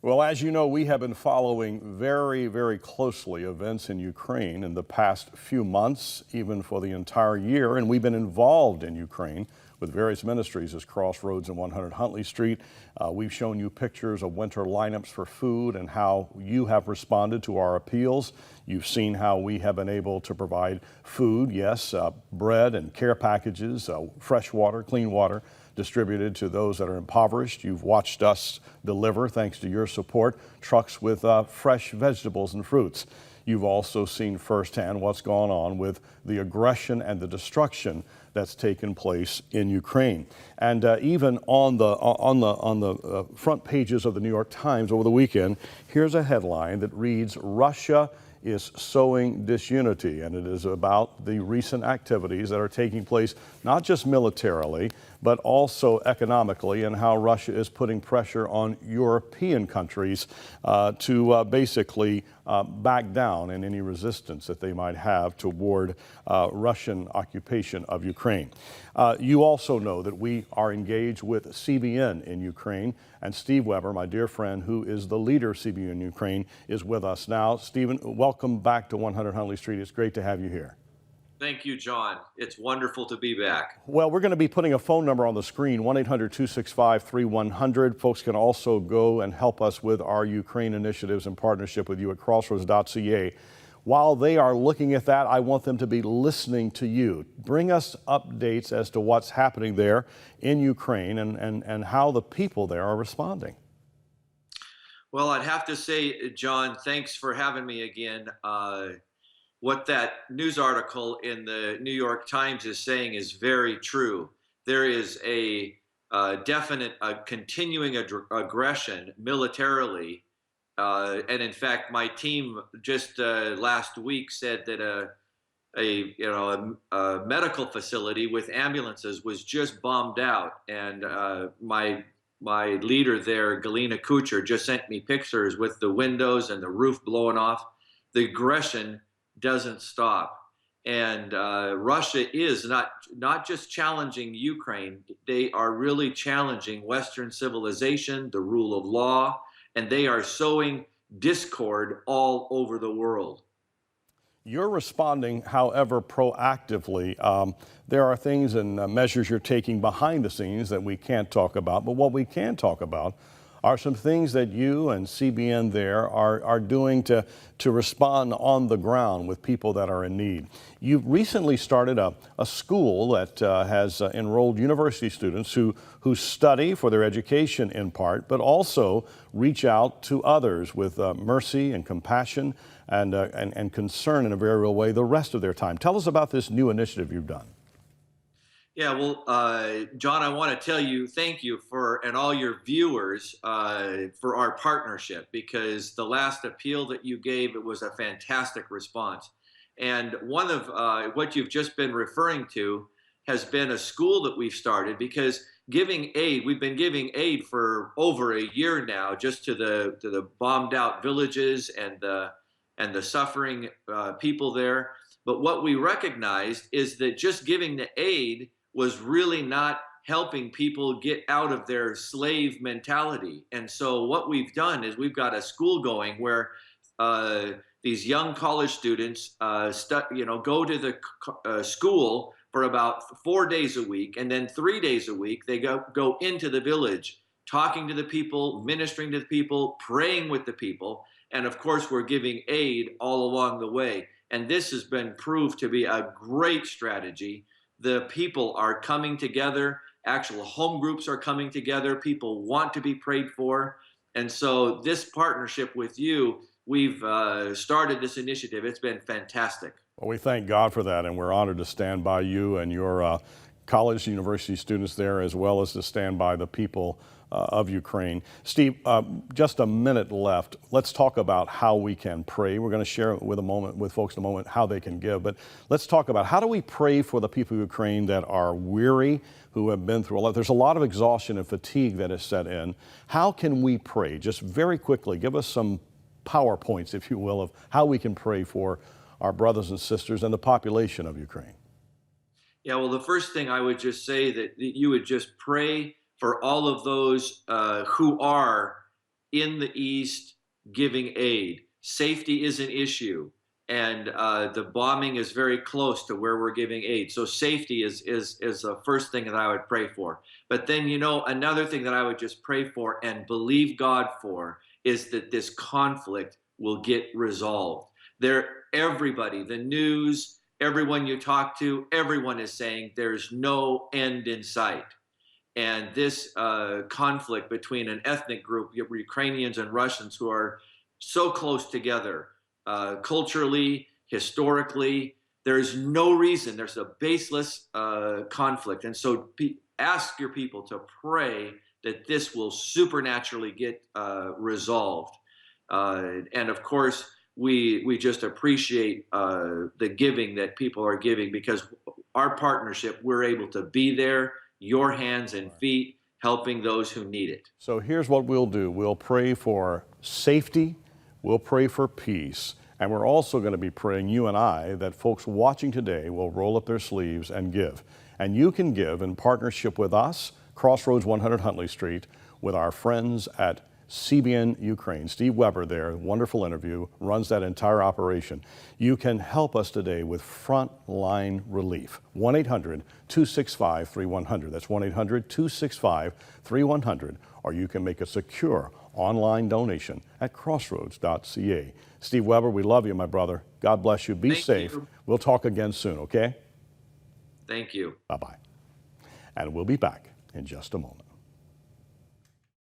Well, as you know, we have been following very, very closely events in Ukraine in the past few months, even for the entire year. And we've been involved in Ukraine with various ministries as Crossroads and 100 Huntley Street. We've shown you pictures of winter lineups for food and how you have responded to our appeals. You've seen how we have been able to provide food, yes, bread and care packages, fresh water, clean water, distributed to those that are impoverished. You've watched us deliver, thanks to your support, trucks with fresh vegetables and fruits. You've also seen firsthand what's gone on with the aggression and the destruction that's taken place in Ukraine. And even on the front pages of the New York Times over the weekend, here's a headline that reads, "Russia is sowing disunity," and it is about the recent activities that are taking place, not just militarily, but also economically, and how Russia is putting pressure on European countries to basically back down in any resistance that they might have toward Russian occupation of Ukraine. You also know that we are engaged with CBN in Ukraine, and Steve Weber, my dear friend, who is the leader of CBN in Ukraine, is with us now. Stephen, welcome back to 100 Huntley Street. It's great to have you here. Thank you, John. It's wonderful to be back. Well, we're going to be putting a phone number on the screen, 1-800-265-3100. Folks can also go and help us with our Ukraine initiatives in partnership with you at crossroads.ca. While they are looking at that, I want them to be listening to you. Bring us updates as to what's happening there in Ukraine and how the people there are responding. Well, I'd have to say, John, thanks for having me again. What that news article in the New York Times is saying is very true. There is a definite continuing aggression militarily. And in fact, my team just last week said that a medical facility with ambulances was just bombed out, and my leader there, Galina Kucher, just sent me pictures with the windows and the roof blowing off. The aggression doesn't stop, and Russia is not just challenging Ukraine; they are really challenging Western civilization, the rule of law, and they are sowing discord all over the world. You're responding, however, proactively. There are things and measures you're taking behind the scenes that we can't talk about, but what we can talk about are some things that you and CBN there are doing to respond on the ground with people that are in need. You've recently started a school that has enrolled university students who study for their education in part, but also reach out to others with mercy and compassion and concern in a very real way the rest of their time. Tell us about this new initiative you've done. Yeah, well, John, I want to tell you thank you and all your viewers for our partnership, because the last appeal that you gave, it was a fantastic response. And one of what you've just been referring to has been a school that we've started, because giving aid, we've been giving aid for over a year now, just to the bombed out villages and the suffering people there. But what we recognized is that just giving the aid was really not helping people get out of their slave mentality. And so what we've done is we've got a school going where these young college students go to the school for about 4 days a week, and then 3 days a week they go into the village, talking to the people, ministering to the people, praying with the people, and of course we're giving aid all along the way. And this has been proved to be a great strategy. The people are coming together. Actual home groups are coming together. People want to be prayed for. And so this partnership with you, we've started this initiative. It's been fantastic. Well, we thank God for that, and we're honored to stand by you and your college, university students there, as well as to stand by the people of Ukraine. Steve, just a minute left. Let's talk about how we can pray. We're going to share with folks in a moment how they can give, but let's talk about how do we pray for the people of Ukraine that are weary, who have been through a lot. There's a lot of exhaustion and fatigue that is set in. How can we pray? Just very quickly, give us some PowerPoints, if you will, of how we can pray for our brothers and sisters and the population of Ukraine. Yeah, well, the first thing I would just say that you would just pray for all of those who are in the East giving aid. Safety is an issue, and the bombing is very close to where we're giving aid. So safety is the first thing that I would pray for. But then, you know, another thing that I would just pray for and believe God for is that this conflict will get resolved. Everybody, the news, everyone you talk to, everyone is saying there's no end in sight. And this conflict between an ethnic group, Ukrainians and Russians, who are so close together, culturally, historically, there's no reason, there's a baseless conflict. And so ask your people to pray that this will supernaturally get resolved. And of course, we just appreciate the giving that people are giving, because our partnership, we're able to be there, your hands and feet, helping those who need it. So here's what we'll do. We'll pray for safety, we'll pray for peace, and we're also going to be praying, you and I, that folks watching today will roll up their sleeves and give. And you can give in partnership with us, Crossroads 100 Huntley Street, with our friends at CBN Ukraine. Steve Weber there, wonderful interview, runs that entire operation. You can help us today with frontline relief. 1-800-265-3100. That's 1-800-265-3100. Or you can make a secure online donation at crossroads.ca. Steve Weber, we love you, my brother. God bless you. Be safe. We'll talk again soon, okay? Thank you. Bye-bye. And we'll be back in just a moment.